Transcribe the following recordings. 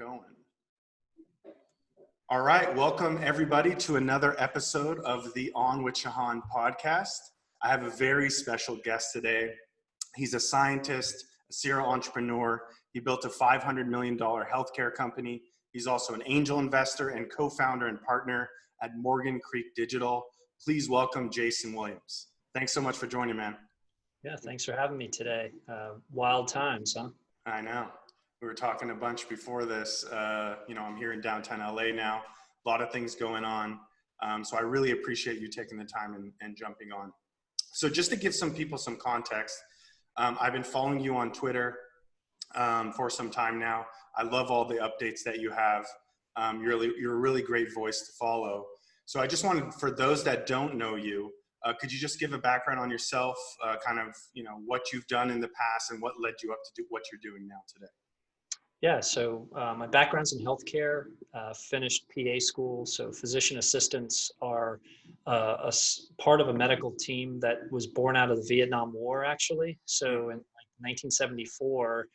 going. All right, welcome everybody to another episode of the On with Shahan podcast. I have a very special guest today. He's a scientist, a serial entrepreneur. He built a $500 million healthcare company. He's also an angel investor and co-founder and partner at Morgan Creek Digital. Please welcome Jason Williams. Thanks so much for joining, man. Yeah, thanks for having me today. Wild times, huh? I know. We were talking a bunch before this. I'm here in downtown LA now. A lot of things going on. So I really appreciate you taking the time and jumping on. So just to give some people some context, I've been following you on Twitter for some time now. I love all the updates that you have. You're a really great voice to follow. So I just wanted, for those that don't know you, could you just give a background on yourself, what you've done in the past and what led you up to do what you're doing now today? Yeah, so my background's in healthcare, finished PA school. So physician assistants are part of a medical team that was born out of the Vietnam War, actually. So in 1974,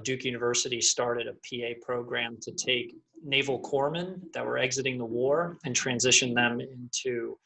Duke University started a PA program to take naval corpsmen that were exiting the war and transition them into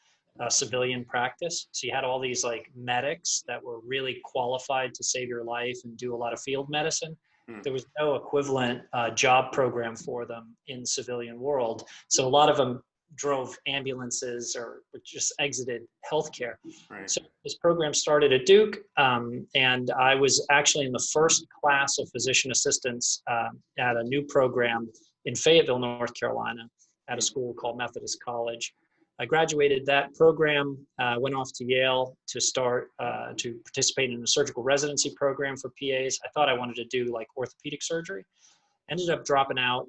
civilian practice. So you had all these like medics that were really qualified to save your life and do a lot of field medicine. There was no equivalent job program for them in civilian world. So a lot of them drove ambulances or just exited healthcare. Right. So this program started at Duke, and I was actually in the first class of physician assistants at a new program in Fayetteville, North Carolina, at a school called Methodist College. I graduated that program, went off to Yale to start to participate in a surgical residency program for PAs. I thought I wanted to do like orthopedic surgery. Ended up dropping out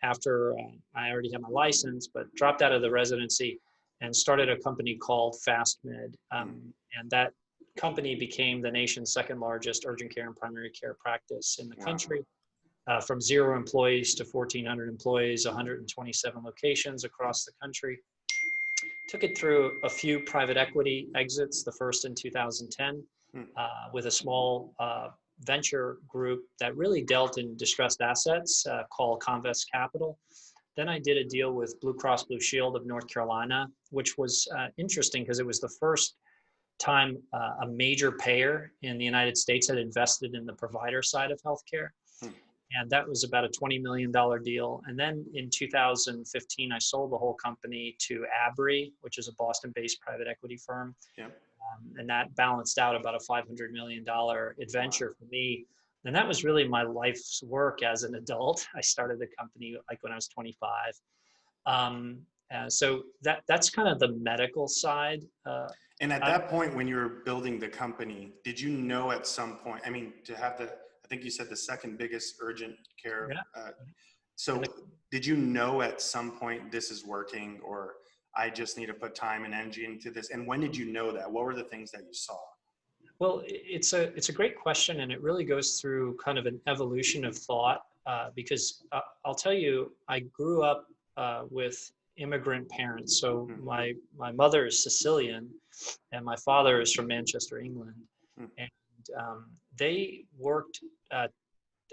after I already had my license, but dropped out of the residency and started a company called FastMed. And that company became the nation's second largest urgent care and primary care practice in the country. From 0 employees to 1,400 employees, 127 locations across the country. Took it through a few private equity exits, the first in 2010, with a small venture group that really dealt in distressed assets called Convest Capital. Then I did a deal with Blue Cross Blue Shield of North Carolina, which was interesting because it was the first time a major payer in the United States had invested in the provider side of healthcare. And that was about a $20 million deal. And then in 2015, I sold the whole company to Abry, which is a Boston-based private equity firm. Yep. And that balanced out about a $500 million adventure for me. And that was really my life's work as an adult. I started the company like when I was 25. So that's kind of the medical side. And at that point, when you were building the company, did you know at some point, to have I think you said the second biggest urgent care. Yeah. So did you know at some point this is working, or I just need to put time and energy into this? And when did you know that? What were the things that you saw? Well, it's a great question, and it really goes through kind of an evolution of thought because I'll tell you, I grew up with immigrant parents. So my mother is Sicilian, and my father is from Manchester, England, and they worked,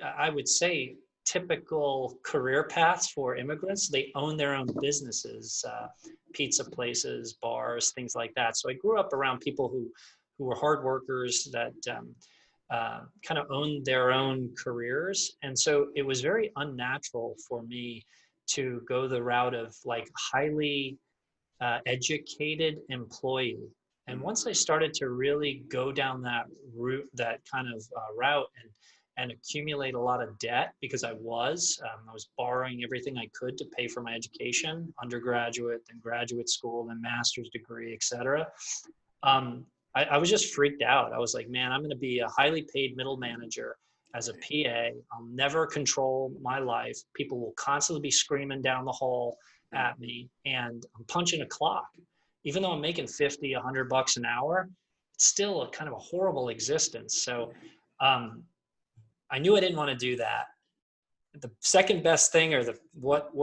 I would say, typical career paths for immigrants. They own their own businesses, pizza places, bars, things like that. So I grew up around people who were hard workers that kind of owned their own careers. And so it was very unnatural for me to go the route of like highly educated employee. And once I started to really go down that route, that kind of route, and accumulate a lot of debt because I was borrowing everything I could to pay for my education, undergraduate, then graduate school, then master's degree, et cetera. I was just freaked out. I was like, man, I'm going to be a highly paid middle manager as a PA. I'll never control my life. People will constantly be screaming down the hall at me, and I'm punching a clock. Even though I'm making $50, $100 an hour, it's still a kind of a horrible existence. So I knew I didn't want to do that. The second best thing, or what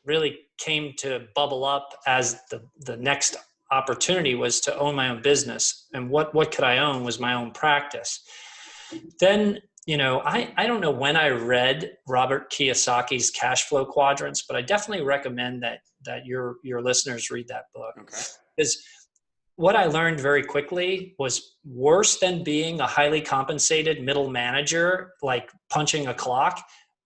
really came to bubble up as the next opportunity, was to own my own business. And what could I own was my own practice. Then I don't know when I read Robert Kiyosaki's cash flow quadrants, but I definitely recommend that your listeners read that book. Okay. Because what I learned very quickly was worse than being a highly compensated middle manager, like punching a clock,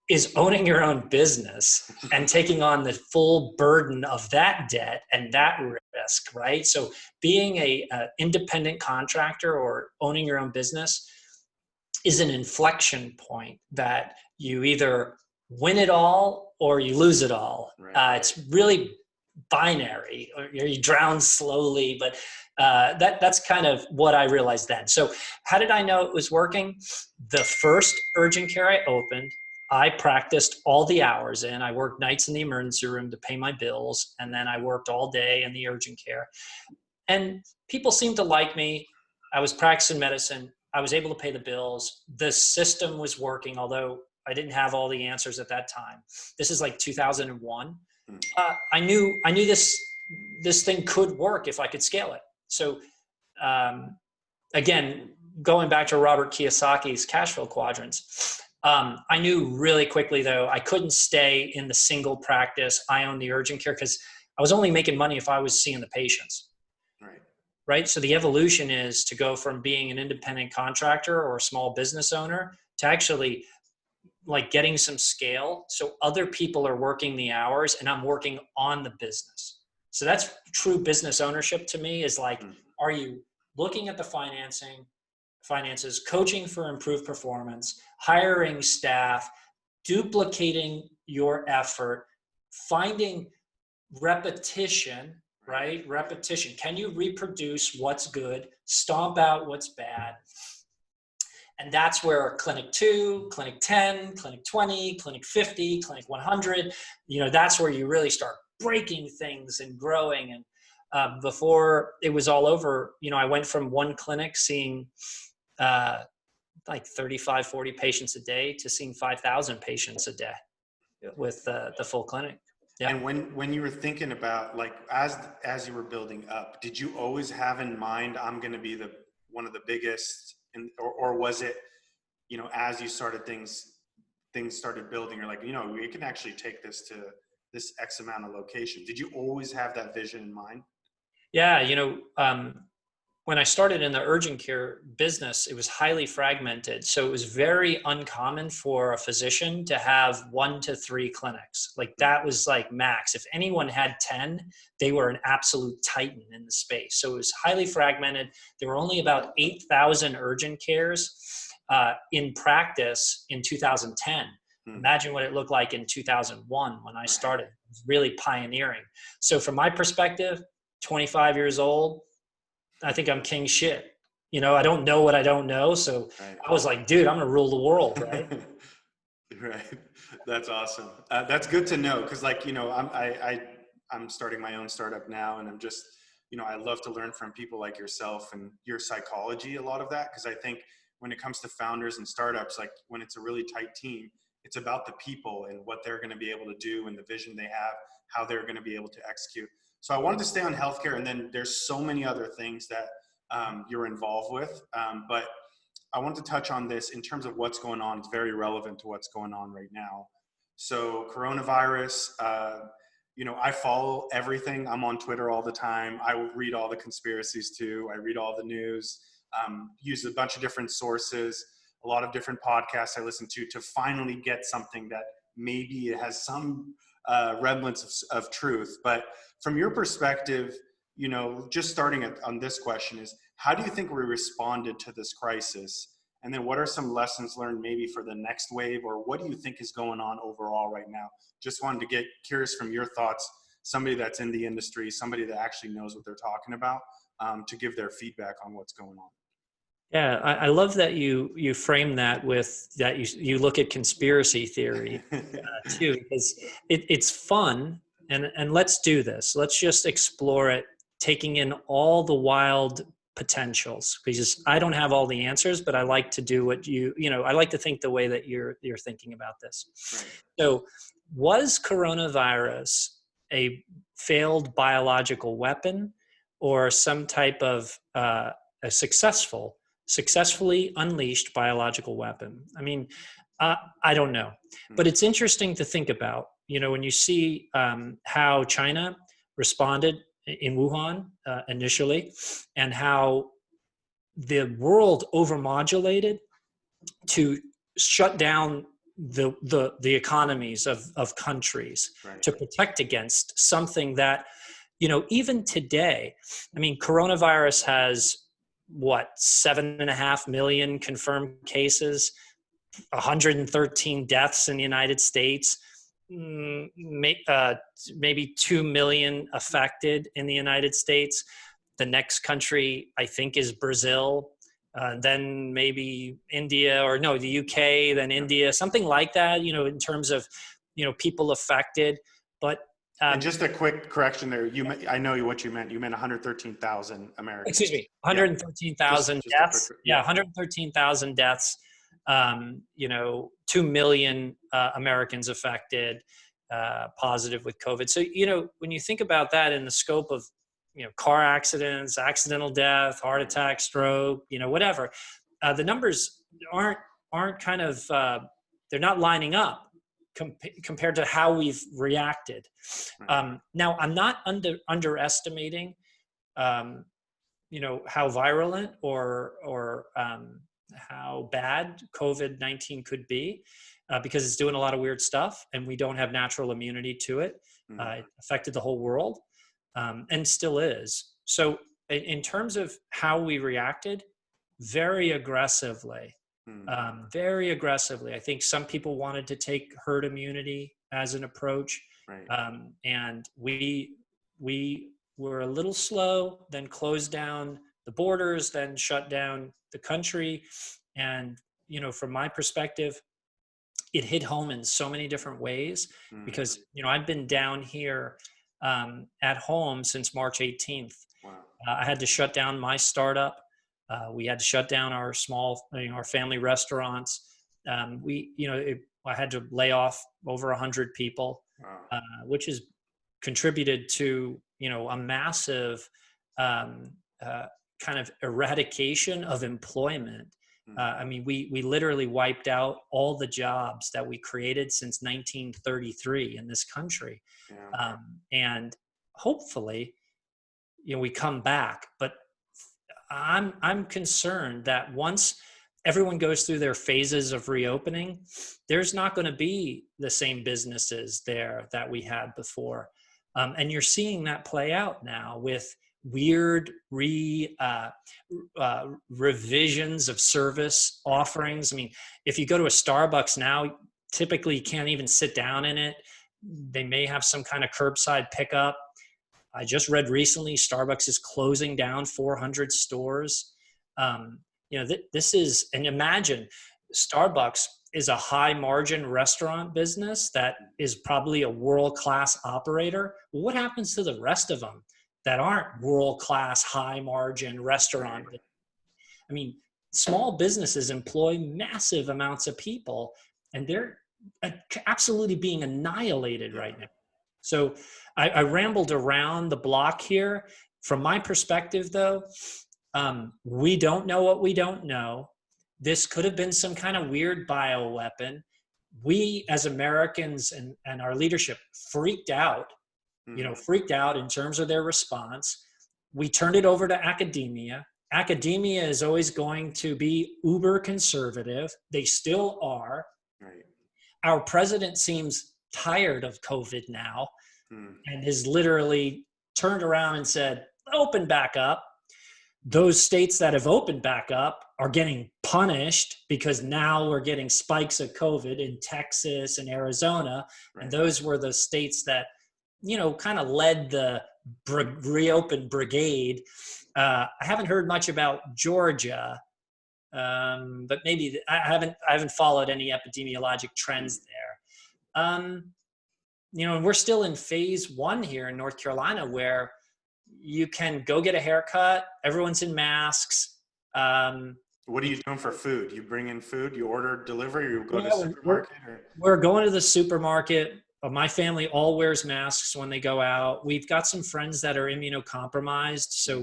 is owning your own business and taking on the full burden of that debt and that risk, right? So being a independent contractor or owning your own business is an inflection point that you either win it all or you lose it all. Right. It's really binary, or you drown slowly, but that's kind of what I realized then. So how did I know it was working? The first urgent care I opened, I practiced all the hours in. I worked nights in the emergency room to pay my bills, and then I worked all day in the urgent care. And people seemed to like me. I was practicing medicine. I was able to pay the bills. The system was working, although I didn't have all the answers at that time. This is like 2001. I knew this thing could work if I could scale it. So again, going back to Robert Kiyosaki's cash flow quadrants, I knew really quickly though I couldn't stay in the single practice. I owned the urgent care because I was only making money if I was seeing the patients. Right. So the evolution is to go from being an independent contractor or a small business owner to actually like getting some scale. So other people are working the hours and I'm working on the business. So that's true business ownership to me, is like, are you looking at the finances, coaching for improved performance, hiring staff, duplicating your effort, finding repetition, right? Repetition. Can you reproduce what's good, stomp out what's bad? And that's where Clinic 2, Clinic 10, Clinic 20, Clinic 50, Clinic 100, that's where you really start breaking things and growing. And before it was all over, I went from one clinic seeing like 35, 40 patients a day to seeing 5,000 patients a day with the full clinic. Yeah. And when you were thinking about, like, as you were building up, did you always have in mind, I'm going to be one of the biggest, or was it, as you started things started building, you're like, we can actually take this to this X amount of location. Did you always have that vision in mind? Yeah. When I started in the urgent care business, it was highly fragmented. So it was very uncommon for a physician to have 1 to 3 clinics. Like that was like max. If anyone had 10, they were an absolute titan in the space. So it was highly fragmented. There were only about 8,000 urgent cares in practice in 2010. Imagine what it looked like in 2001 when I started. It was really pioneering. So from my perspective, 25 years old, I think I'm king shit. I don't know what I don't know. So I was like, dude, I'm going to rule the world. Right. Right. That's awesome. That's good to know. Cause like, I'm starting my own startup now, and I'm just, I love to learn from people like yourself and your psychology, a lot of that. Cause I think when it comes to founders and startups, like when it's a really tight team, it's about the people and what they're going to be able to do and the vision they have, how they're going to be able to execute. So I wanted to stay on healthcare, and then there's so many other things that you're involved with. But I want to touch on this in terms of what's going on. It's very relevant to what's going on right now. So coronavirus, I follow everything. I'm on Twitter all the time. I read all the conspiracies too. I read all the news, use a bunch of different sources, a lot of different podcasts I listen to finally get something that maybe it has some remnants of truth. But from your perspective, just starting on this question is, how do you think we responded to this crisis? And then what are some lessons learned maybe for the next wave, or what do you think is going on overall right now? Just wanted to get curious from your thoughts, somebody that's in the industry, somebody that actually knows what they're talking about, to give their feedback on what's going on. Yeah, I love that you frame that with that you look at conspiracy theory too, because it's fun, and let's do this. Let's just explore it, taking in all the wild potentials, because I don't have all the answers, but I like to do what I like to think the way that you're thinking about this. Right. So was coronavirus a failed biological weapon or some type of a successful successfully unleashed biological weapon? I mean, I don't know, but it's interesting to think about, when you see how China responded in Wuhan initially, and how the world overmodulated to shut down the economies of countries, Right. to protect against something that, even today, I mean, coronavirus has what, 7.5 million confirmed cases, 113 deaths in the United States, maybe 2 million affected in the United States. The next country, I think, is Brazil, then maybe India, or no, the UK, then India, something like that, in terms of, people affected. But and just a quick correction there. I know what you meant. You meant 113,000 Americans. Excuse me, Yeah. 113,000 deaths. Yeah, 113,000 deaths. 2 million Americans affected, positive with COVID. So, when you think about that in the scope of, car accidents, accidental death, heart attack, stroke, whatever, the numbers aren't kind of, they're not lining up compared to how we've reacted. Now, I'm not underestimating, how virulent or how bad COVID-19 could be, because it's doing a lot of weird stuff and we don't have natural immunity to it. It affected the whole world, and still is. So in terms of how we reacted, very aggressively, very aggressively. I think some people wanted to take herd immunity as an approach. Right. And we were a little slow, then closed down the borders, then shut down the country. And, from my perspective, it hit home in so many different ways, because, I've been down here at home since March 18th. Wow. I had to shut down my startup. We had to shut down our our family restaurants. I had to lay off over 100 people, which has contributed to, a massive kind of eradication of employment. I mean, we literally wiped out all the jobs that we created since 1933 in this country. Yeah. And hopefully, we come back. But I'm concerned that once everyone goes through their phases of reopening, there's not going to be the same businesses there that we had before. And you're seeing that play out now with weird revisions of service offerings. I mean, if you go to a Starbucks now, typically you can't even sit down in it. They may have some kind of curbside pickup. I just read recently Starbucks is closing down 400 stores. This is, and imagine Starbucks is a high margin restaurant business that is probably a world-class operator. Well, what happens to the rest of them that aren't world-class high margin restaurant? I mean, small businesses employ massive amounts of people, and they're absolutely being annihilated right now. So I rambled around the block here. From my perspective, though, we don't know what we don't know. This could have been some kind of weird bioweapon. We as Americans and our leadership freaked out, freaked out in terms of their response. We turned it over to academia. Academia is always going to be uber conservative. They still are. Right. Our president seems tired of COVID now and has literally turned around and said, open back up. Those states that have opened back up are getting punished because now we're getting spikes of COVID in Texas and Arizona. Right. And those were the states that, kind of led the reopen brigade. I haven't heard much about Georgia, but maybe I haven't followed any epidemiologic trends there. And we're still in phase 1 here in North Carolina, where you can go get a haircut. Everyone's in masks. What are you doing for food? You bring in food? You order delivery? You go to the supermarket? We're going to the supermarket. My family all wears masks when they go out. We've got some friends that are immunocompromised, so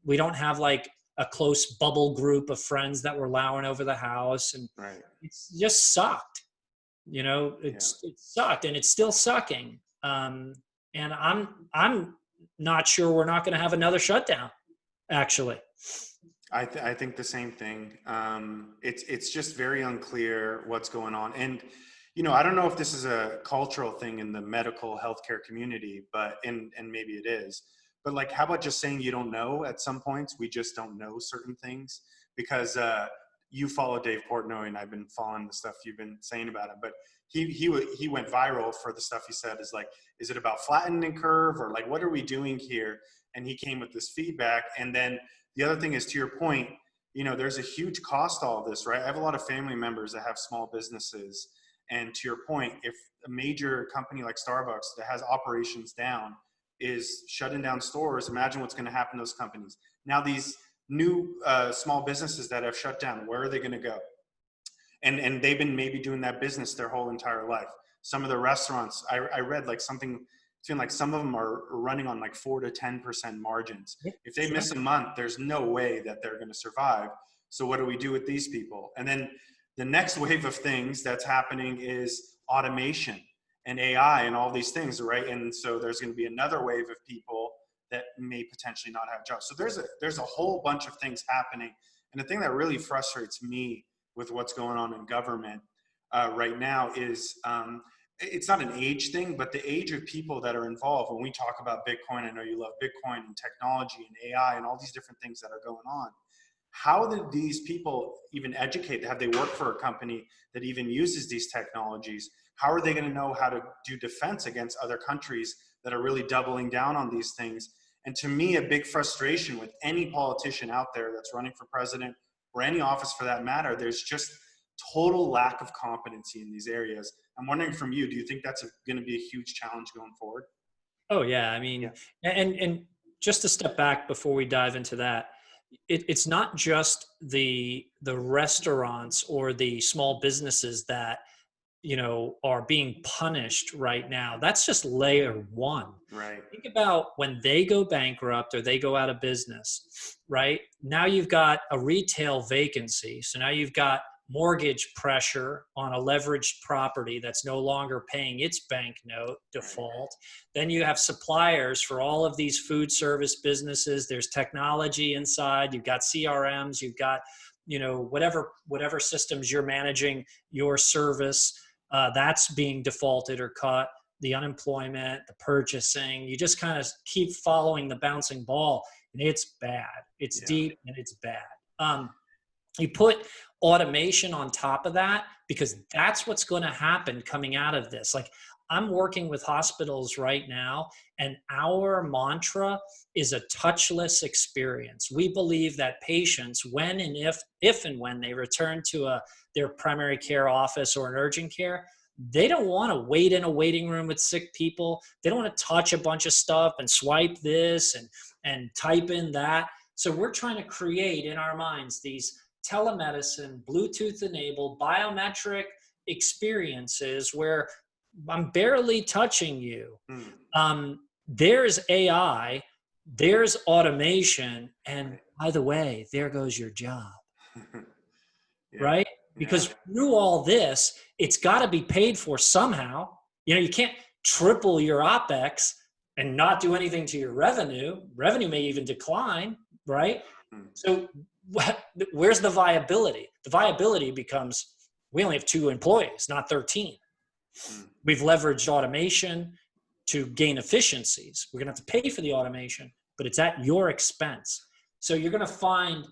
we don't have like a close bubble group of friends that were lowing over the house, and Right. it's just sucked. Yeah. It sucked, and it's still sucking. And I'm not sure we're not going to have another shutdown, actually. I think the same thing. It's just very unclear what's going on. And, I don't know if this is a cultural thing in the medical healthcare community, and maybe it is, but like, how about just saying you don't know at some points? We just don't know certain things because, you follow Dave Portnoy, and I've been following the stuff you've been saying about him, but he went viral for the stuff he said is like, is it about flattening curve, or like, what are we doing here? And he came with this feedback. And then the other thing is, to your point, there's a huge cost to all this, right? I have a lot of family members that have small businesses. And to your point, if a major company like Starbucks that has operations down is shutting down stores, imagine what's going to happen to those companies. Now, these new small businesses that have shut down, where are they going to go? And they've been maybe doing that business their whole entire life. Some of the restaurants, I read like something, it's like some of them are running on like 4 to 10% margins. Yeah, If they sure. miss a month, there's no way that they're going to survive. So what do we do with these people? And then the next wave of things that's happening is automation and AI and all these things, right? And so there's going to be another wave of people that may potentially not have jobs. So there's a whole bunch of things happening. And the thing that really frustrates me with what's going on in government right now is it's not an age thing, but the age of people that are involved. When we talk about Bitcoin, I know you love Bitcoin and technology and AI and all these different things that are going on. How did these people even educate? Have they worked for a company that even uses these technologies? How are they going to know how to do defense against other countries that are really doubling down on these things? And to me, a big frustration with any politician out there that's running for president or any office for that matter, there's just total lack of competency in these areas. I'm wondering from you, do you think that's going to be a huge challenge going forward? Oh yeah, I mean, and just to step back before we dive into that, it's not just the restaurants or the small businesses that are being punished right now. That's just layer one. Right. Think about when they go bankrupt or they go out of business, right? Now you've got a retail vacancy. So now you've got mortgage pressure on a leveraged property that's no longer paying its bank note default. Then you have suppliers for all of these food service businesses. There's technology inside. You've got CRMs. You've got, whatever systems you're managing your service. That's being defaulted or cut. The unemployment, the purchasing, you just kind of keep following the bouncing ball, and it's bad. It's deep and it's bad. You put automation on top of that because that's what's going to happen coming out of this. Like, I'm working with hospitals right now, and our mantra is a touchless experience. We believe that patients, when and if and when they return to their primary care office or an urgent care, they don't want to wait in a waiting room with sick people. They don't want to touch a bunch of stuff and swipe this and type in that. So we're trying to create in our minds these telemedicine, Bluetooth enabled biometric experiences where I'm barely touching you. There's AI, there's automation, and by the way, there goes your job. Right? Because through all this, it's got to be paid for somehow. You can't triple your OPEX and not do anything to your revenue. Revenue may even decline, right? So where's the viability? The viability becomes, we only have 2 employees, not 13. We've leveraged automation to gain efficiencies. We're going to have to pay for the automation, but it's at your expense. So you're going to find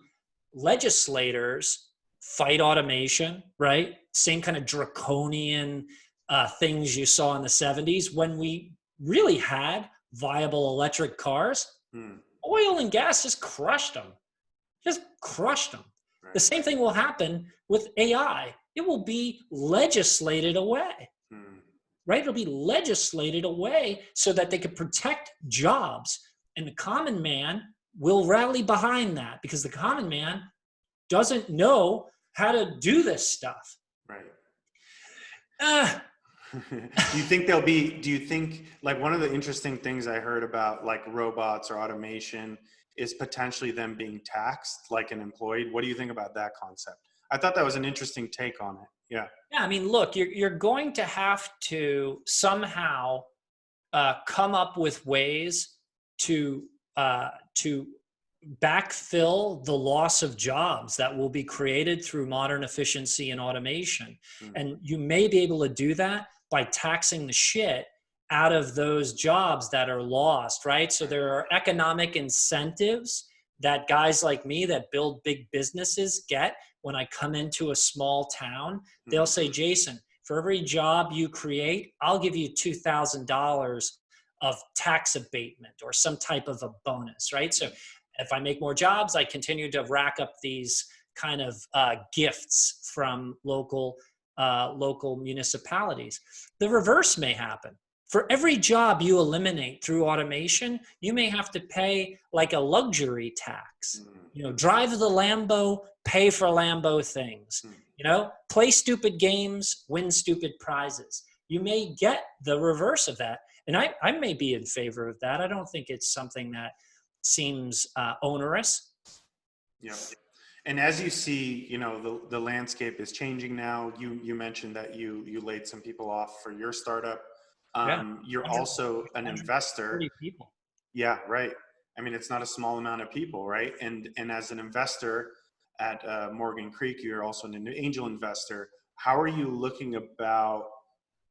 legislators fight automation, right? Same kind of draconian things you saw in the 70s when we really had viable electric cars. Oil and gas just crushed them. The same thing will happen with AI. It will be legislated away, right? It'll be legislated away so that they could protect jobs. And the common man will rally behind that because the common man doesn't know how to do this stuff. Right. Do you think like one of the interesting things I heard about like robots or automation is potentially them being taxed like an employee. What do you think about that concept? I thought that was an interesting take on it. Yeah. Yeah, I mean, look, you're going to have to somehow come up with ways to backfill the loss of jobs that will be created through modern efficiency and automation. Mm. And you may be able to do that by taxing the shit out of those jobs that are lost, right? So there are economic incentives that guys like me that build big businesses get when I come into a small town. They'll say, Jason, for every job you create, I'll give you $2,000 of tax abatement or some type of a bonus, right? So if I make more jobs, I continue to rack up these kind of gifts from local municipalities. The reverse may happen. For every job you eliminate through automation, you may have to pay like a luxury tax. You know, drive the Lambo, pay for Lambo things. You know, play stupid games, win stupid prizes. You may get the reverse of that. And I may be in favor of that. I don't think it's something that seems onerous. Yeah. And as you see, you know, the landscape is changing now. You mentioned that you laid some people off for your startup. Yeah. You're also an investor. People. Yeah, right. I mean, it's not a small amount of people, right? And as an investor at Morgan Creek, you're also an angel investor. How are you looking about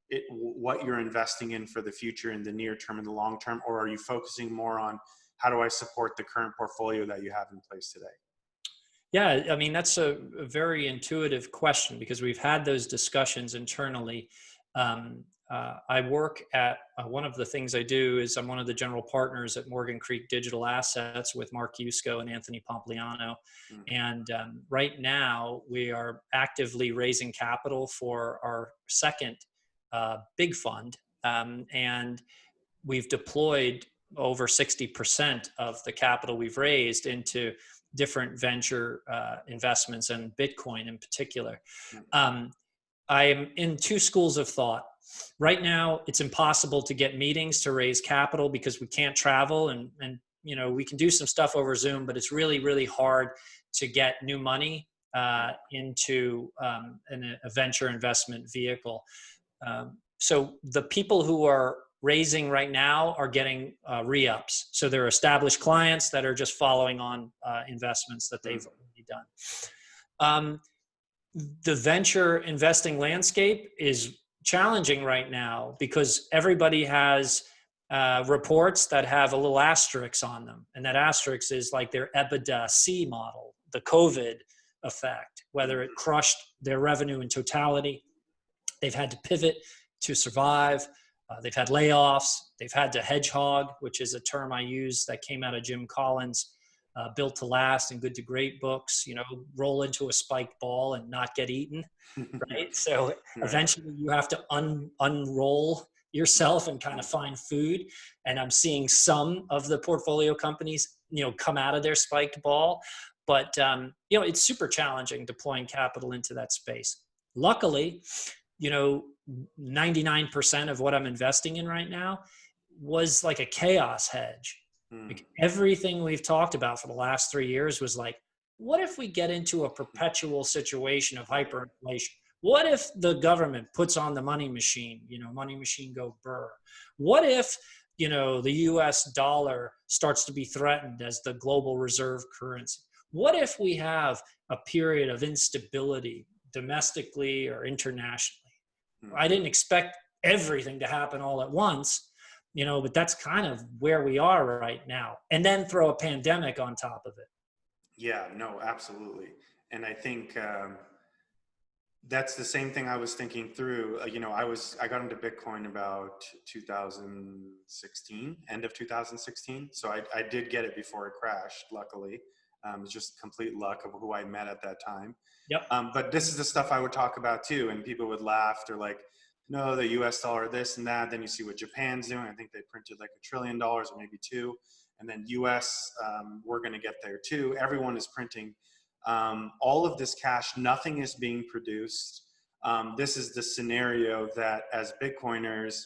it, what you're investing in for the future in the near term and the long term, or are you focusing more on how do I support the current portfolio that you have in place today? Yeah, I mean, that's a very intuitive question because we've had those discussions internally. I work at one of the things I do is I'm one of the general partners at Morgan Creek Digital Assets with Mark Yusko and Anthony Pompliano. And right now we are actively raising capital for our second big fund. And we've deployed over 60% of the capital we've raised into different venture investments and Bitcoin in particular. I am in two schools of thought. Right now, it's impossible to get meetings to raise capital because we can't travel and you know, we can do some stuff over Zoom, but it's really, really hard to get new money into a venture investment vehicle. So the people who are raising right now are getting re-ups. So they're established clients that are just following on investments that they've already done. The venture investing landscape is challenging right now because everybody has reports that have a little asterisk on them. And that asterisk is like their EBITDA C model, the COVID effect, whether it crushed their revenue in totality. They've had to pivot to survive. They've had layoffs. They've had to hedgehog, which is a term I use that came out of Jim Collins' Built to Last and Good to Great books, you know, roll into a spiked ball and not get eaten, right? So eventually you have to unroll yourself and kind of find food. And I'm seeing some of the portfolio companies, you know, come out of their spiked ball. But, you know, it's super challenging deploying capital into that space. Luckily, you know, 99% of what I'm investing in right now was like a chaos hedge. Like everything we've talked about for the last 3 years was like, what if we get into a perpetual situation of hyperinflation? What if the government puts on the money machine, you know, money machine go burr? What if, you know, the US dollar starts to be threatened as the global reserve currency? What if we have a period of instability domestically or internationally? I didn't expect everything to happen all at once, you know, but that's kind of where we are right now. And then throw a pandemic on top of it. Yeah, no, absolutely. And I think that's the same thing I was thinking through. You know, I got into Bitcoin about 2016, end of 2016. So I did get it before it crashed, luckily. It was just complete luck of who I met at that time. Yep. But this is the stuff I would talk about too. And people would laugh. They're like, no, the US dollar, this and that. Then you see what Japan's doing. I think they printed like $1 trillion or maybe two. And then US, we're going to get there too. Everyone is printing all of this cash. Nothing is being produced. This is the scenario that as Bitcoiners,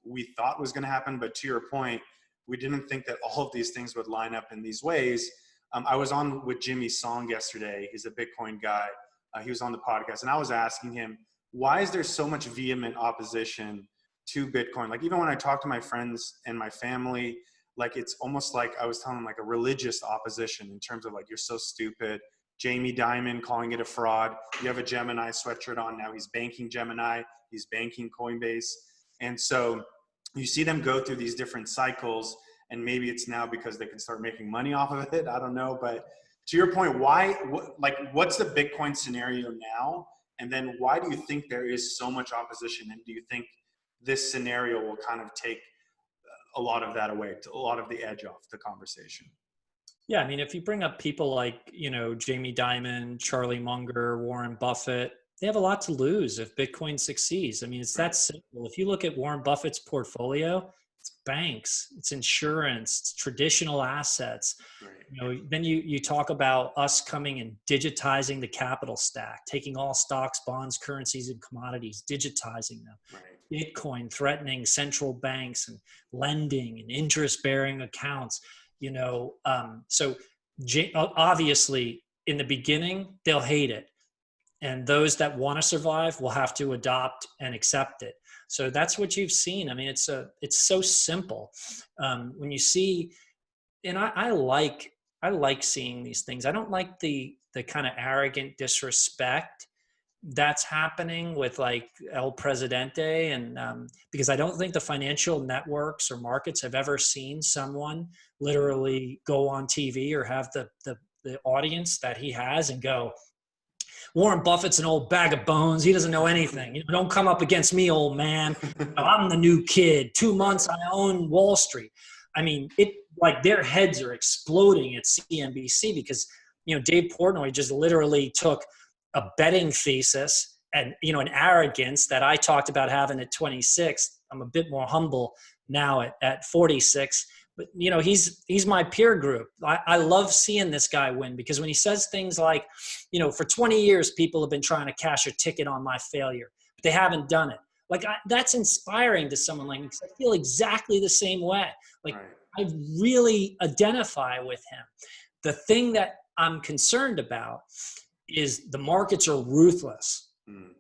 we thought was going to happen. But to your point, We didn't think that all of these things would line up in these ways. I was on with Jimmy Song yesterday. He's a Bitcoin guy. He was on the podcast, and I was asking him, why is there so much vehement opposition to Bitcoin? Like, even when I talk to my friends and my family, like, it's almost like I was telling them, like, a religious opposition in terms of, like, you're so stupid. Jamie Dimon calling it a fraud. You have a Gemini sweatshirt on now. He's banking Gemini. He's banking Coinbase. And so you see them go through these different cycles, and maybe it's now because they can start making money off of it. I don't know. But to your point, what's the Bitcoin scenario now? And then why do you think there is so much opposition? And do you think this scenario will kind of take a lot of that away, a lot of the edge off the conversation? Yeah, I mean, if you bring up people like, Jamie Dimon, Charlie Munger, Warren Buffett, they have a lot to lose if Bitcoin succeeds. I mean, it's that simple. If you look at Warren Buffett's portfolio, it's banks, it's insurance, it's traditional assets. Right. Then you talk about us coming and digitizing the capital stack, taking all stocks, bonds, currencies, and commodities, digitizing them. Right. Bitcoin threatening central banks and lending and interest-bearing accounts. So obviously in the beginning, they'll hate it. And those that want to survive will have to adopt and accept it. So that's what you've seen. I mean, it's so simple. When you see, and I like seeing these things. I don't like the kind of arrogant disrespect that's happening with like El Presidente, and because I don't think the financial networks or markets have ever seen someone literally go on TV or have the audience that he has and go, Warren Buffett's an old bag of bones. He doesn't know anything. Don't come up against me, old man. I'm the new kid. 2 months I own Wall Street. I mean, like their heads are exploding at CNBC because, Dave Portnoy just literally took a betting thesis and, an arrogance that I talked about having at 26. I'm a bit more humble now at 46. But, he's my peer group. I love seeing this guy win because when he says things like, for 20 years, people have been trying to cash a ticket on my failure, but they haven't done it. Like, that's inspiring to someone like me because I feel exactly the same way. Like, right. I really identify with him. The thing that I'm concerned about is the markets are ruthless. Mm.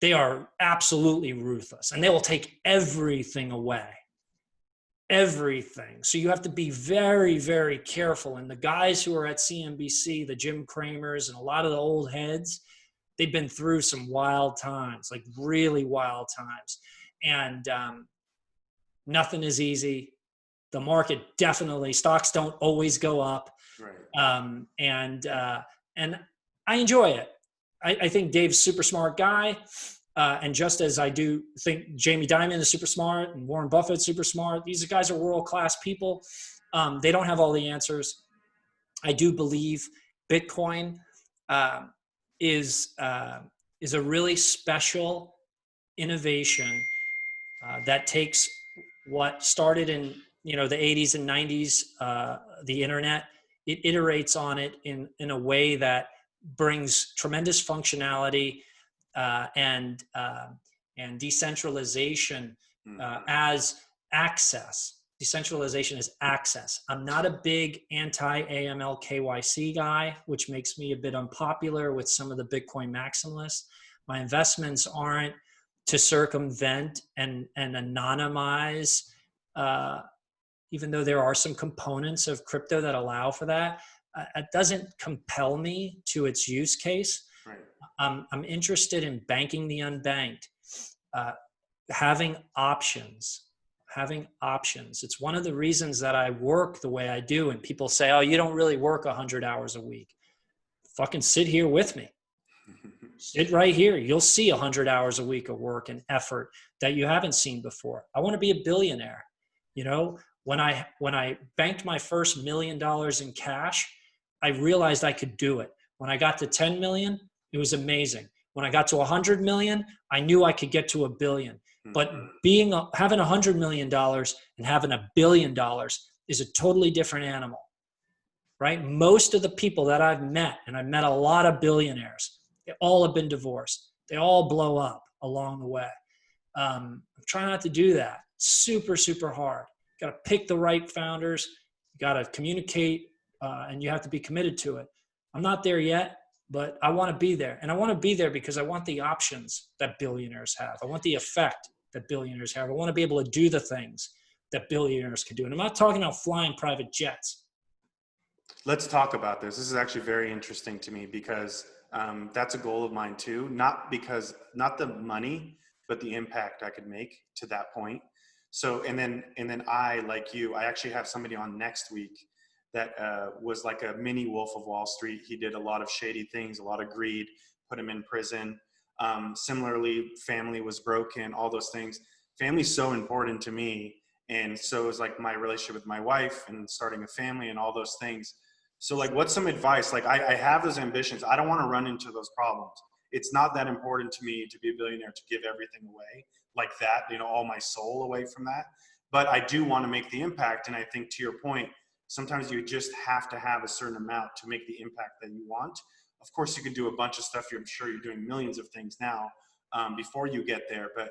They are absolutely ruthless, and they will take everything away. Everything. So you have to be very, very careful. And the guys who are at CNBC, the Jim Cramers and a lot of the old heads, they've been through some wild times, like really wild times. And nothing is easy. The market definitely, stocks don't always go up. Right. And I enjoy it. I think Dave's a super smart guy. And just as I do think Jamie Dimon is super smart and Warren Buffett's super smart, these guys are world-class people. They don't have all the answers. I do believe Bitcoin is a really special innovation that takes what started in the 80s and 90s, the internet. It iterates on it in a way that brings tremendous functionality and decentralization as access. Decentralization is access. I'm not a big anti-AML KYC guy, which makes me a bit unpopular with some of the Bitcoin maximalists. My investments aren't to circumvent and anonymize, even though there are some components of crypto that allow for that. It doesn't compel me to its use case. Right. I'm interested in banking the unbanked, having options. It's one of the reasons that I work the way I do. And people say, oh, you don't really work 100 hours a week. Fucking sit here with me. Sit right here. You'll see 100 hours a week of work and effort that you haven't seen before. I want to be a billionaire. When I banked my first $1 million in cash, I realized I could do it. When I got to 10 million, it was amazing. When I got to 100 million, I knew I could get to $1 billion. But having $100 million and having $1 billion is a totally different animal, right? Most of the people that I've met, and I've met a lot of billionaires, they all have been divorced. They all blow up along the way. I'm trying not to do that. Super, super hard. got to pick the right founders. You got to communicate, and you have to be committed to it. I'm not there yet, but I want to be there. And I want to be there because I want the options that billionaires have. I want the effect that billionaires have. I want to be able to do the things that billionaires can do. And I'm not talking about flying private jets. Let's talk about this. This is actually very interesting to me because that's a goal of mine too. Not the money, but the impact I could make to that point. So, and then I, like you, I actually have somebody on next week that was like a mini Wolf of Wall Street. He did a lot of shady things, a lot of greed, put him in prison. Similarly, family was broken, all those things. Family's so important to me. And so is like my relationship with my wife and starting a family and all those things. So like, what's some advice? Like I have those ambitions. I don't want to run into those problems. It's not that important to me to be a billionaire, to give everything away like that, you know, all my soul away from that. But I do want to make the impact. And I think to your point, sometimes you just have to have a certain amount to make the impact that you want. Of course, you can do a bunch of stuff. I'm sure you're doing millions of things now before you get there. But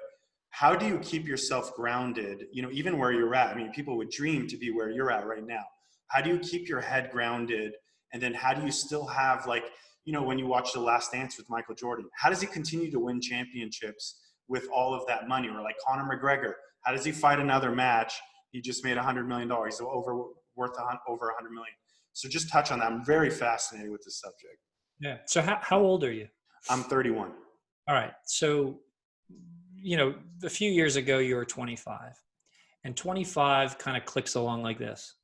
how do you keep yourself grounded, you know, even where you're at? I mean, people would dream to be where you're at right now. How do you keep your head grounded? And then how do you still have, like, you know, when you watch The Last Dance with Michael Jordan, how does he continue to win championships with all of that money? Or like Conor McGregor, how does he fight another match? He just made $100 million. He's worth over 100 million. So just touch on that. I'm very fascinated with this subject. Yeah. So how old are you? I'm 31. All right. So, you know, a few years ago, you were 25. And 25 kind of clicks along like this.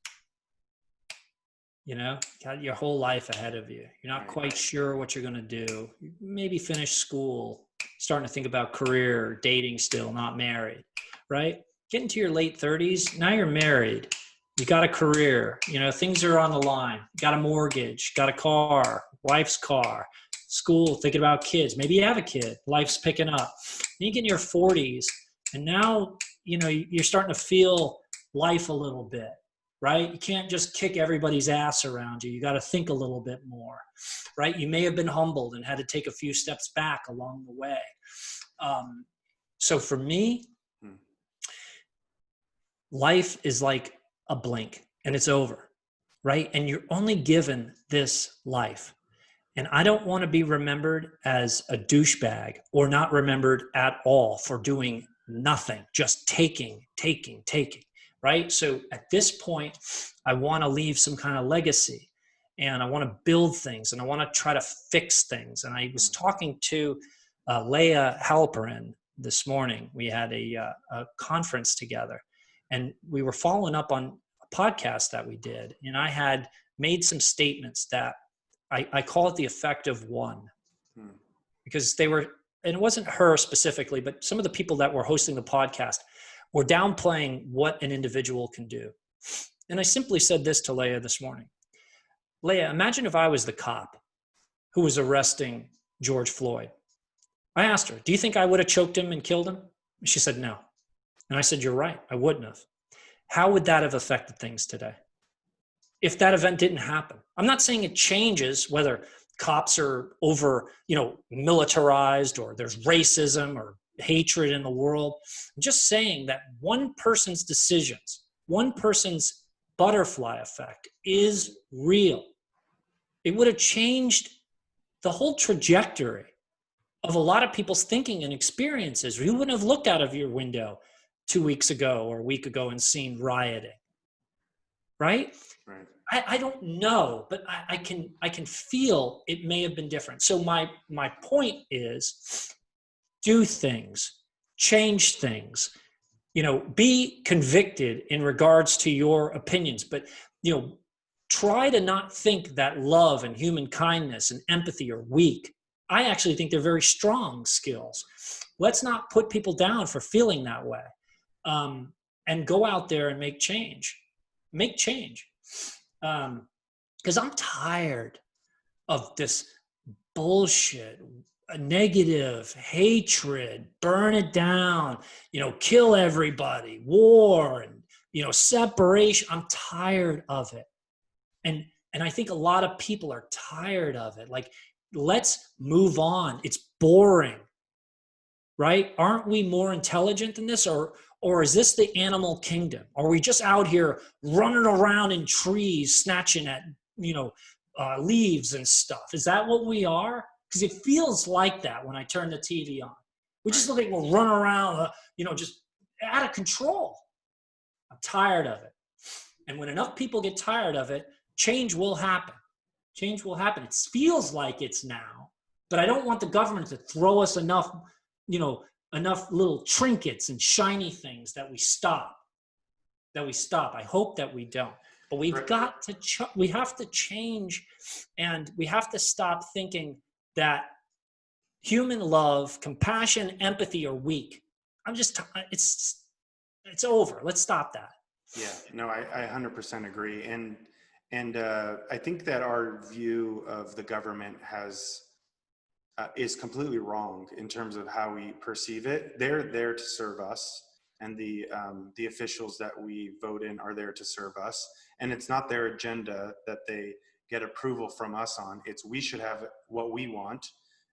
You know, got your whole life ahead of you. You're not quite sure what you're going to do. You maybe finish school, starting to think about career, dating still, not married, right? Getting to your late 30s, now you're married. You got a career, you know, things are on the line. You got a mortgage, got a car, wife's car, school, thinking about kids. Maybe you have a kid, life's picking up. Then you get in your 40s, and now, you know, you're starting to feel life a little bit. Right? You can't just kick everybody's ass around you. You got to think a little bit more, right? You may have been humbled and had to take a few steps back along the way. So for me, life is like a blink and it's over, right? And you're only given this life. And I don't want to be remembered as a douchebag or not remembered at all for doing nothing, just taking. Right? So at this point, I want to leave some kind of legacy and I want to build things and I want to try to fix things. And I was talking to Leah Halperin this morning. We had a conference together and we were following up on a podcast that we did. And I had made some statements that I call it the effect of one, because they were, and it wasn't her specifically, but some of the people that were hosting the podcast we're downplaying what an individual can do. And I simply said this to Leah this morning. Leah, imagine if I was the cop who was arresting George Floyd. I asked her, do you think I would have choked him and killed him? She said, no. And I said, you're right, I wouldn't have. How would that have affected things today if that event didn't happen? I'm not saying it changes whether cops are over, you know, militarized or there's racism or hatred in the world. I'm just saying that one person's decisions, one person's butterfly effect is real. It would have changed the whole trajectory of a lot of people's thinking and experiences. You wouldn't have looked out of your window 2 weeks ago or a week ago and seen rioting, right? I don't know, but I can feel it may have been different. So my point is, do things, change things, you know, be convicted in regards to your opinions, but, you know, try to not think that love and human kindness and empathy are weak. I actually think they're very strong skills. Let's not put people down for feeling that way, and go out there and make change. Make change. Because I'm tired of this bullshit, negative, hatred, burn it down, you know, kill everybody, war, and, you know, separation. I'm tired of it. And I think a lot of people are tired of it. Like, let's move on. It's boring. right? Aren't we more intelligent than this? Or is this the animal kingdom? Are we just out here running around in trees, snatching at, leaves and stuff? Is that what we are? Because it feels like that when I turn the TV on. We just look like we're running around, just out of control. I'm tired of it. And when enough people get tired of it, change will happen. Change will happen. It feels like it's now, but I don't want the government to throw us enough, enough little trinkets and shiny things that we stop. I hope that we don't. But we've got to, we have to change, and we have to stop thinking that human love, compassion, empathy are weak. It's over. Let's stop that. Yeah, no, I 100% agree. And I think that our view of the government is completely wrong in terms of how we perceive it. They're there to serve us, and the officials that we vote in are there to serve us. And it's not their agenda that they get approval from us on. It's we should have what we want,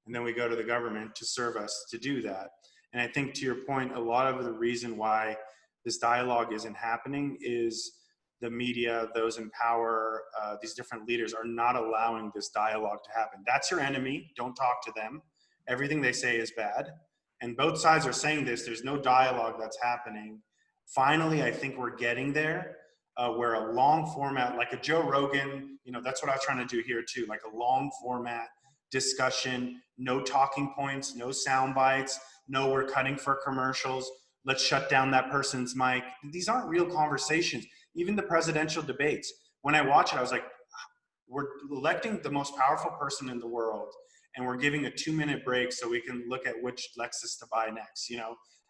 and then we go to the government to serve us to do that. And I think, to your point, a lot of the reason why this dialogue isn't happening is the media, those in power, these different leaders are not allowing this dialogue to happen. That's your enemy. Don't talk to them. Everything they say is bad. And both sides are saying this. There's no dialogue that's happening. Finally, I think we're getting there, where a long format, like a Joe Rogan, that's what I was trying to do here too, like a long format discussion, no talking points, no sound bites, no we're cutting for commercials, let's shut down that person's mic. These aren't real conversations. Even the presidential debates, when I watch it, I was like, we're electing the most powerful person in the world, and we're giving a 2-minute break so we can look at which Lexus to buy next,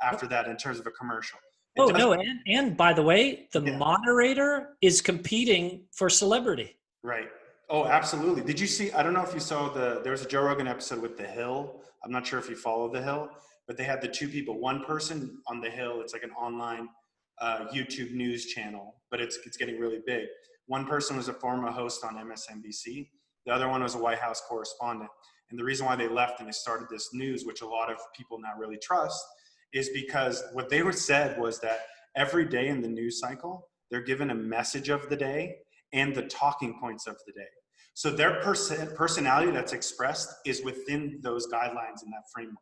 after that in terms of a commercial. No, and by the way, the moderator is competing for celebrity. Right. Oh, absolutely. Did you see, I don't know if you saw there was a Joe Rogan episode with The Hill. I'm not sure if you follow The Hill, but they had the two people, one person on The Hill, it's like an online YouTube news channel, but it's getting really big. One person was a former host on MSNBC. The other one was a White House correspondent. And the reason why they left and they started this news, which a lot of people now really trust, is because what they said was that every day in the news cycle, they're given a message of the day and the talking points of the day. So their personality that's expressed is within those guidelines in that framework.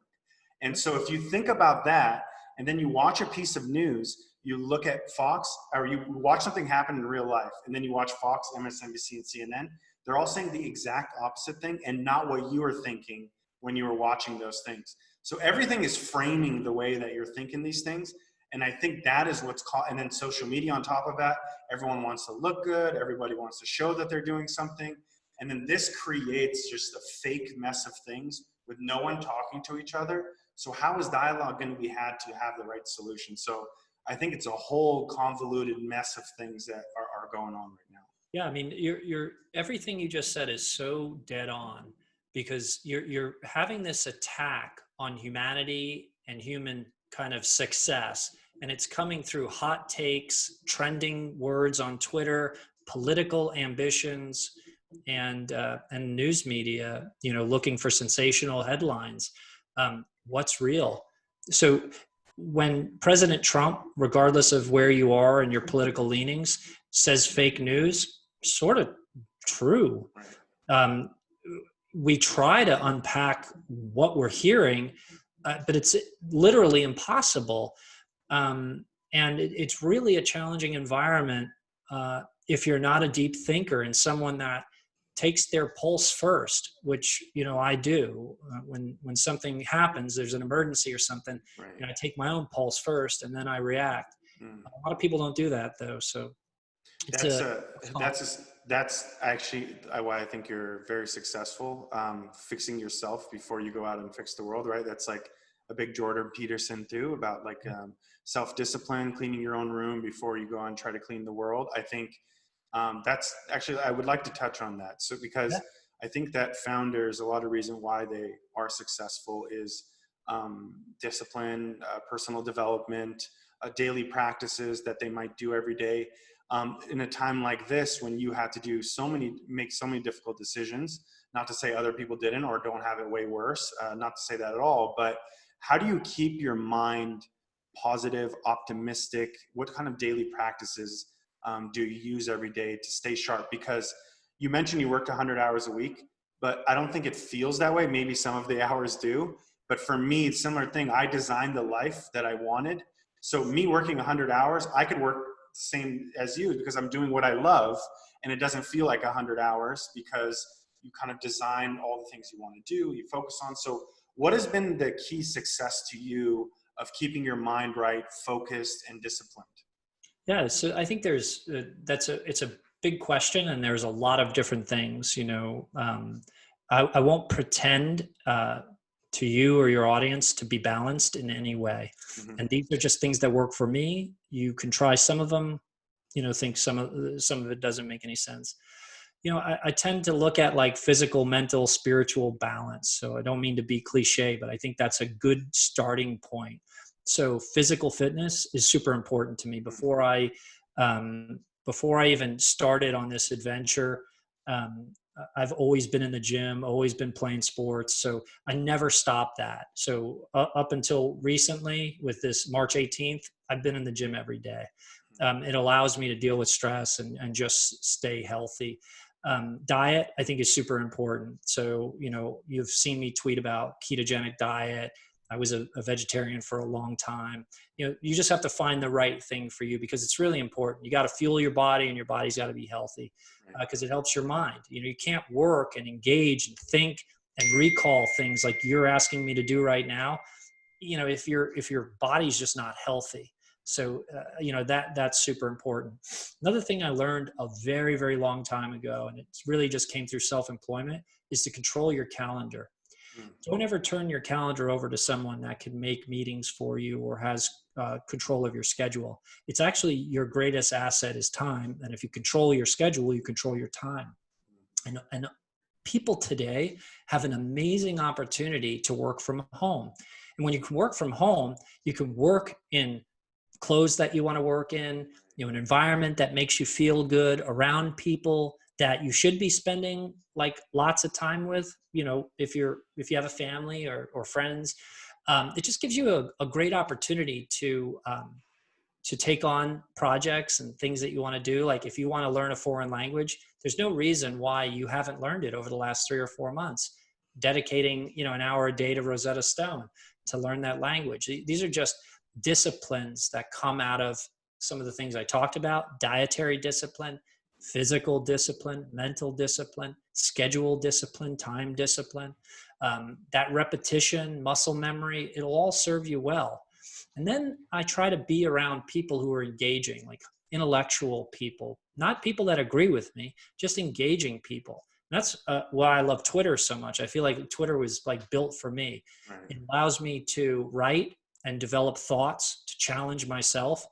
And so if you think about that, and then you watch a piece of news, you look at Fox, or you watch something happen in real life, and then you watch Fox, MSNBC, and CNN, they're all saying the exact opposite thing and not what you were thinking when you were watching those things. So everything is framing the way that you're thinking these things. And I think that is what's called, and then social media on top of that, everyone wants to look good. Everybody wants to show that they're doing something. And then this creates just a fake mess of things with no one talking to each other. So how is dialogue going to be had to have the right solution? So I think it's a whole convoluted mess of things that are going on right now. Yeah, I mean, you're everything you just said is so dead on, because you're having this attack on humanity and human kind of success, and it's coming through hot takes, trending words on Twitter, political ambitions, and news media, looking for sensational headlines. What's real? So when President Trump, regardless of where you are and your political leanings, says fake news, sort of true. We try to unpack what we're hearing, but it's literally impossible. And it's really a challenging environment if you're not a deep thinker and someone that takes their pulse first, which I do. When something happens, there's an emergency or something, I take my own pulse first and then I react. A lot of people don't do that though, so that's actually why I think you're very successful, fixing yourself before you go out and fix the world, right? That's like a big Jordan Peterson too, about like self-discipline, cleaning your own room before you go and try to clean the world. I think that's actually, I would like to touch on that. So because I think that founders, a lot of reason why they are successful is discipline, personal development, daily practices that they might do every day. In a time like this, when you had to make so many difficult decisions, not to say other people didn't or don't have it way worse, not to say that at all, but How do you keep your mind positive, optimistic? What kind of daily practices do you use every day to stay sharp? Because you mentioned you worked 100 hours a week, but I don't think it feels that way. Maybe some of the hours do. But for me, it's a similar thing. I designed the life that I wanted. So me working 100 hours, I could work the same as you because I'm doing what I love, and it doesn't feel like 100 hours because you kind of design all the things you want to do, you focus on. So what has been the key success to you of keeping your mind right, focused, and disciplined? Yeah, so I think it's a big question, and there's a lot of different things. I won't pretend to you or your audience to be balanced in any way, Mm-hmm. and these are just things that work for me. You can try some of them. Think some of it doesn't make any sense. I tend to look at like physical, mental, spiritual balance. So I don't mean to be cliche, but I think that's a good starting point. So physical fitness is super important to me. Before I even started on this adventure, um, I've always been in the gym, always been playing sports. So I never stopped that. So up until recently, with this March 18th, I've been in the gym every day. It allows me to deal with stress and just stay healthy. Diet, I think, is super important. So, you've seen me tweet about ketogenic diet. I was a vegetarian for a long time. You just have to find the right thing for you because it's really important. You got to fuel your body, and your body's got to be healthy because it helps your mind. You can't work and engage and think and recall things like you're asking me to do right now, if your body's just not healthy. So that's super important. Another thing I learned a very, very long time ago, and it really just came through self-employment, is to control your calendar. Don't ever turn your calendar over to someone that can make meetings for you or has control of your schedule. It's actually your greatest asset is time, and if you control your schedule, you control your time. And people today have an amazing opportunity to work from home. And when you can work from home, you can work in clothes that you want to work in, an environment that makes you feel good, around people that you should be spending like lots of time with, if you have a family or friends. It just gives you a great opportunity to take on projects and things that you want to do. Like if you want to learn a foreign language, there's no reason why you haven't learned it over the last 3 or 4 months, dedicating, an hour a day to Rosetta Stone to learn that language. These are just disciplines that come out of some of the things I talked about: dietary discipline, physical discipline, mental discipline, schedule discipline, time discipline. That repetition, muscle memory, it'll all serve you well. And then I try to be around people who are engaging, like intellectual people, not people that agree with me, just engaging people. And that's why I love Twitter so much. I feel like Twitter was like built for me. Right. It allows me to write and develop thoughts, to challenge myself.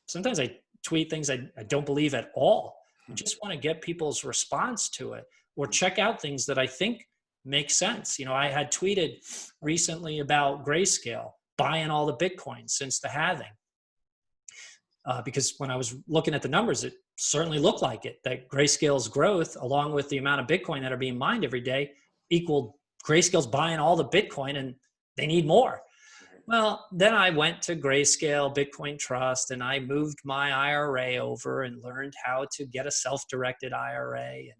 Sometimes I tweet things I don't believe at all. I just want to get people's response to it, or check out things that I think make sense. I had tweeted recently about Grayscale buying all the Bitcoin since the halving. Because when I was looking at the numbers, it certainly looked like it, that Grayscale's growth, along with the amount of Bitcoin that are being mined every day, equaled Grayscale's buying all the Bitcoin, and they need more. Well, then I went to Grayscale Bitcoin Trust, and I moved my IRA over and learned how to get a self-directed IRA, and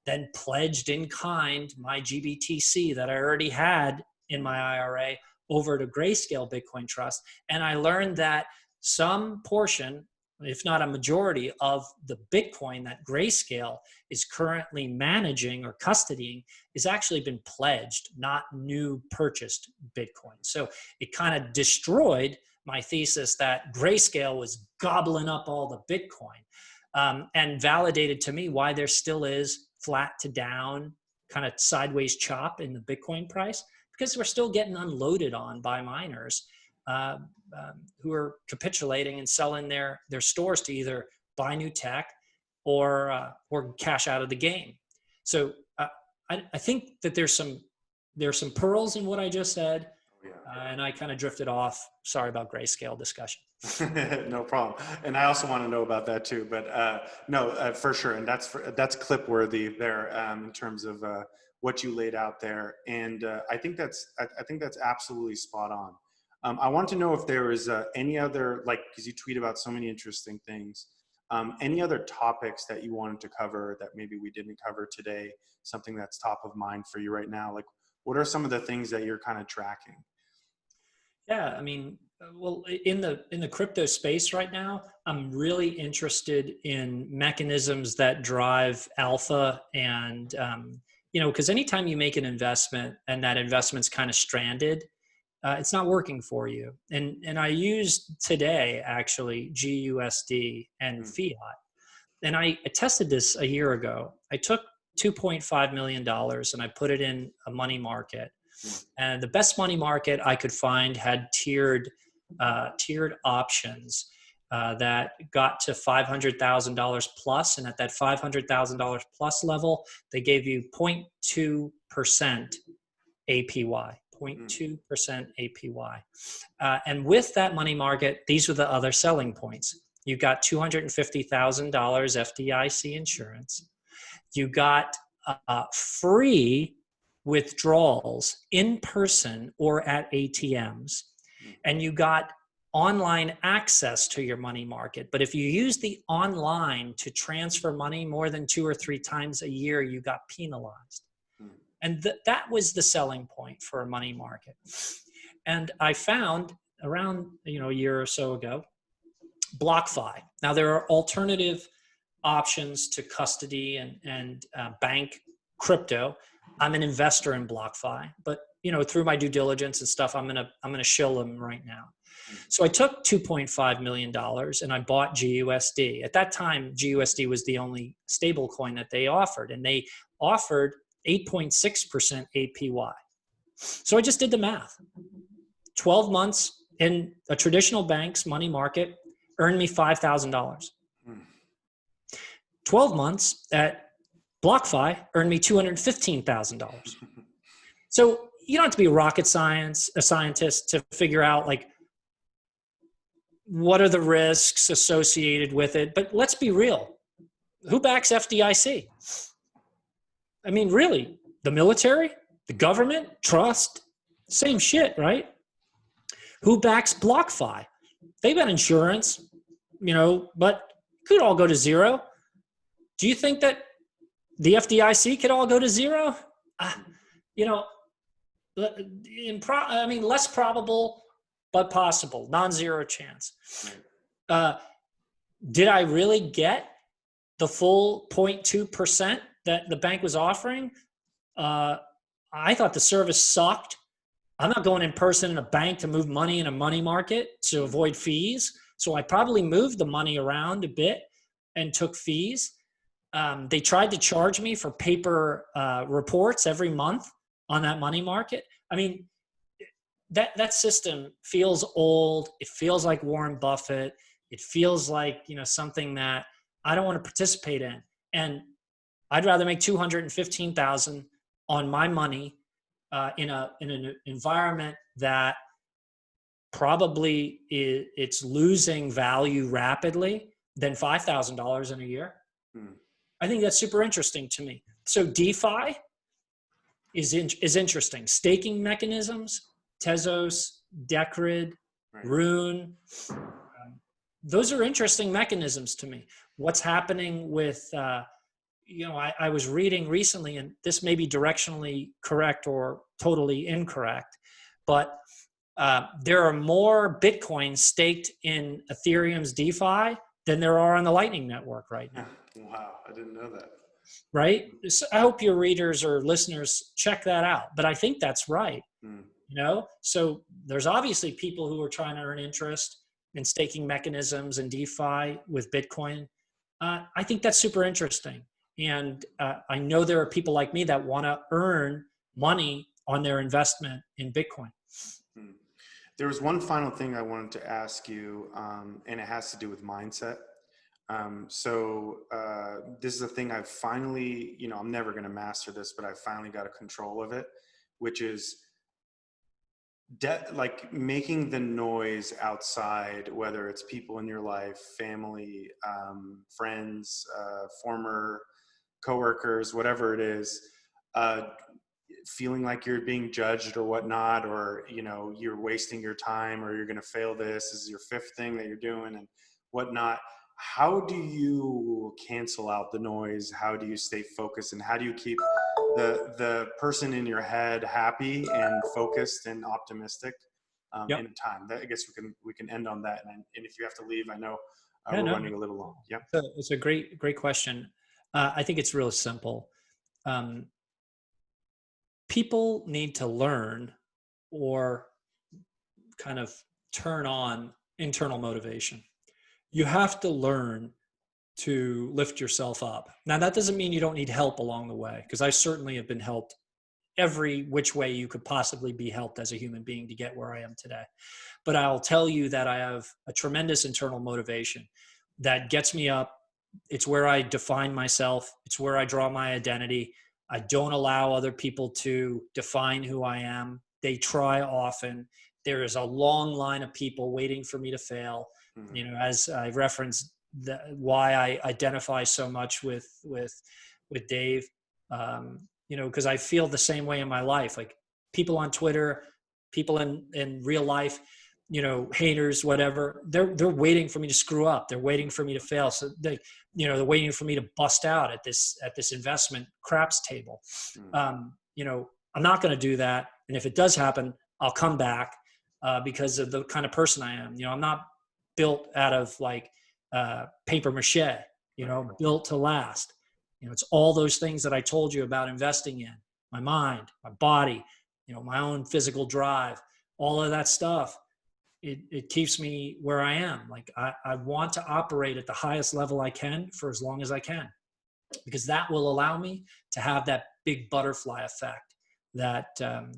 then pledged in kind my GBTC that I already had in my IRA over to Grayscale Bitcoin Trust. And I learned that some portion, if not a majority, of the Bitcoin that Grayscale is currently managing or custodying has actually been pledged, not new purchased Bitcoin. So it kind of destroyed my thesis that Grayscale was gobbling up all the Bitcoin, and validated to me why there still is flat to down, kind of sideways chop in the Bitcoin price, because we're still getting unloaded on by miners who are capitulating and selling their stores to either buy new tech or cash out of the game. So I think that there's some pearls in what I just said, and I kind of drifted off. Sorry about Grayscale discussion. No problem. And I also want to know about that too, but no, for sure. And that's clip worthy there in terms of what you laid out there. And I think that's absolutely spot on. I want to know if there was any other, like, because you tweet about so many interesting things, any other topics that you wanted to cover that maybe we didn't cover today, something that's top of mind for you right now? Like, what are some of the things that you're kind of tracking? Yeah, I mean, well, in the crypto space right now, I'm really interested in mechanisms that drive alpha, and because anytime you make an investment and that investment's kind of stranded, it's not working for you. And I used today actually GUSD and Mm, fiat, and I tested this a year ago. I took $2.5 million and I put it in a money market, mm, and the best money market I could find had tiered options that got to $500,000 plus, and at that $500,000 plus level, they gave you 0.2% APY. mm, 0.2% APY. And with that money market, these were the other selling points. You got $250,000 FDIC insurance. You got free withdrawals in person or at ATMs, mm, and you got online access to your money market. But if you use the online to transfer money more than 2 or 3 times a year, you got penalized. mm, And that was the selling point for a money market. And I found around a year or so ago, BlockFi. Now there are alternative options to custody and bank crypto. I'm an investor in BlockFi, but through my due diligence and stuff, I'm gonna shill them right now. mm, So I took $2.5 million and I bought GUSD. At that time, GUSD was the only stable coin that they offered, and they offered 8.6% APY. So I just did the math. 12 months in a traditional bank's money market earned me $5,000. mm. 12 months at BlockFi earned me $215,000. So you don't have to be a scientist to figure out like what are the risks associated with it. But let's be real. Who backs FDIC? I mean, really, the military, the government, trust, same shit, right? Who backs BlockFi? They've got insurance, but it could all go to zero. Do you think that the FDIC could all go to zero? You know, less probable, but possible, non-zero chance. Did I really get the full 0.2% that the bank was offering? I thought the service sucked. I'm not going in person in a bank to move money in a money market to avoid fees. So I probably moved the money around a bit and took fees. They tried to charge me for paper reports every month on that money market. I mean, that system feels old. It feels like Warren Buffett. It feels like something that I don't want to participate in. And I'd rather make $215,000 on my money in an environment that probably it's losing value rapidly than $5,000 in a year. I think that's super interesting to me. So DeFi is interesting. Staking mechanisms, Tezos, Decred, Right. Rune. Those are interesting mechanisms to me. What's happening with, I was reading recently, and this may be directionally correct or totally incorrect, but there are more Bitcoins staked in Ethereum's DeFi than there are on the Lightning Network right now. Wow, I didn't know that. Right? So I hope your readers or listeners check that out. But I think that's right. So there's obviously people who are trying to earn interest in staking mechanisms and DeFi with Bitcoin. I think that's super interesting. And I know there are people like me that want to earn money on their investment in Bitcoin. There was one final thing I wanted to ask you, and it has to do with mindset. This is a thing I've finally, I'm never going to master this, but I finally got a control of it, which is like making the noise outside, whether it's people in your life, family, friends, former coworkers, whatever it is. uh, feeling like you're being judged or whatnot, or, you know, you're wasting your time, or you're going to fail, this is your fifth thing that you're doing and whatnot. How do you cancel out the noise? How do you stay focused, and how do you keep the person in your head happy and focused and optimistic Yep. in a time that, I guess we can end on that. And if you have to leave, I know Yeah, we're no, running a little long. Yeah. it's a great question. I think it's real simple. Um, People need to learn or kind of turn on internal motivation. You have to learn to lift yourself up. Now, that doesn't mean you don't need help along the way, because I certainly have been helped every which way you could possibly be helped as a human being to get where I am today. But I'll tell you that I have a tremendous internal motivation that gets me up. It's where I define myself, it's where I draw my identity. I don't allow other people to define who I am. They try often. There is a long line of people waiting for me to fail. Mm-hmm. You know, as I referenced, why I identify so much with Dave. You know, because I feel the same way in my life. Like, people on Twitter, people in real life, you know, haters, whatever, they're waiting for me to screw up. They're waiting for me to fail. So they're waiting for me to bust out at this investment craps table. You know, I'm not going to do that. And if it does happen, I'll come back because of the kind of person I am. You know, I'm not built out of like paper mache, you know, built to last. You know, it's all those things that I told you about investing in: my mind, my body, you know, my own physical drive, all of that stuff. It keeps me where I am. Like, I want to operate at the highest level I can for as long as I can, because that will allow me to have that big butterfly effect that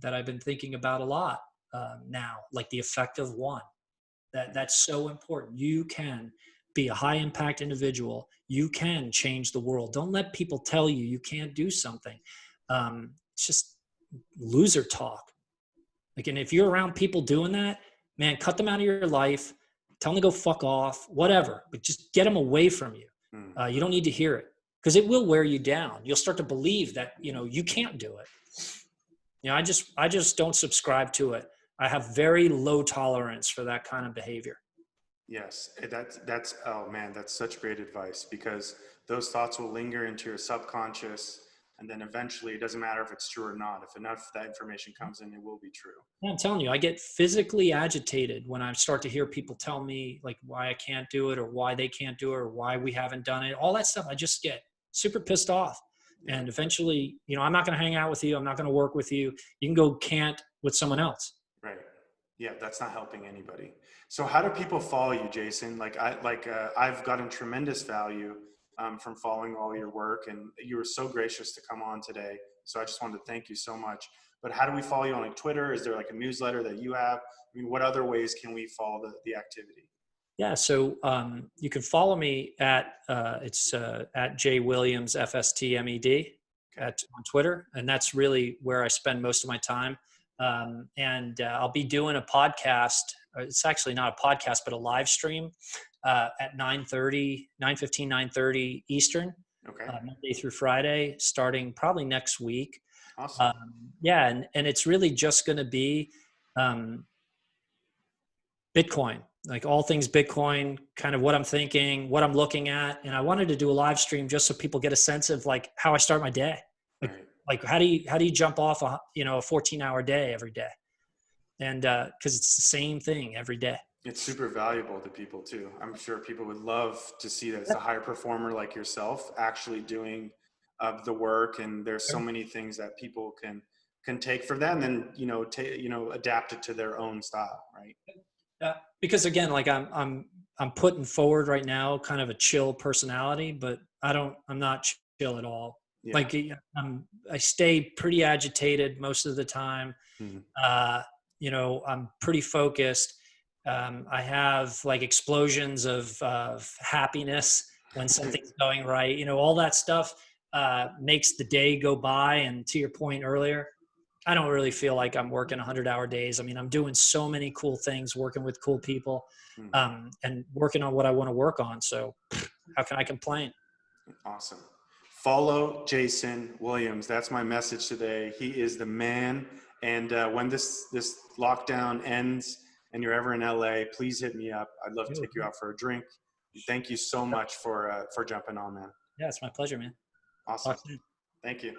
I've been thinking about a lot now, like the effect of one. That's so important. You can be a high impact individual. You can change the world. Don't let people tell you you can't do something. It's just loser talk. Like, and if you're around people doing that, man, cut them out of your life. Tell them to go fuck off, whatever. But just get them away from you. You don't need to hear it, because it will wear you down. You'll start to believe that, you know, you can't do it. You know, I just don't subscribe to it. I have very low tolerance for that kind of behavior. Yes, that's oh man, that's such great advice, because those thoughts will linger into your subconscious, and then eventually, it doesn't matter if it's true or not. If enough of that information comes in, it will be true. I'm telling you, I get physically agitated when I start to hear people tell me like why I can't do it, or why they can't do it, or why we haven't done it. All that stuff, I just get super pissed off. And eventually, you know, I'm not going to hang out with you. I'm not going to work with you. You can go can't with someone else. Right. Yeah, that's not helping anybody. So how do people follow you, Jason? I've gotten tremendous value from following all your work, and you were so gracious to come on today. So I just wanted to thank you so much. But how do we follow you on like Twitter? Is there like a newsletter that you have? I mean, what other ways can we follow the activity? Yeah, so you can follow me at at J Williams FSTMED on Twitter, and that's really where I spend most of my time. I'll be doing a podcast. It's actually not a podcast, but a live stream at 9:30 Eastern, Okay. Monday through Friday, starting probably next week. Awesome. Yeah, and it's really just going to be Bitcoin, like all things Bitcoin, kind of what I'm thinking, what I'm looking at. And I wanted to do a live stream just so people get a sense of like how I start my day. Like, Right. like how do you jump off a 14-hour day every day? And because it's the same thing every day. It's super valuable to people too. I'm sure people would love to see that it's a higher performer like yourself actually doing the work. And there's so many things that people can take from that, and then adapt it to their own style, right? Because again, like I'm putting forward right now kind of a chill personality, but I'm not chill at all. Yeah. Like I stay pretty agitated most of the time. Mm-hmm. I'm pretty focused. I have like explosions of happiness when something's going right. You know, all that stuff makes the day go by. And to your point earlier, I don't really feel like I'm working 100-hour days. I mean, I'm doing so many cool things, working with cool people, and working on what I want to work on. So how can I complain? Awesome. follow Jason Williams. That's my message today. He is the man. And when this lockdown ends and you're ever in LA, please hit me up. I'd love to take you out for a drink. Thank you so much for jumping on, man. Yeah, it's my pleasure, man. Awesome. Thank you.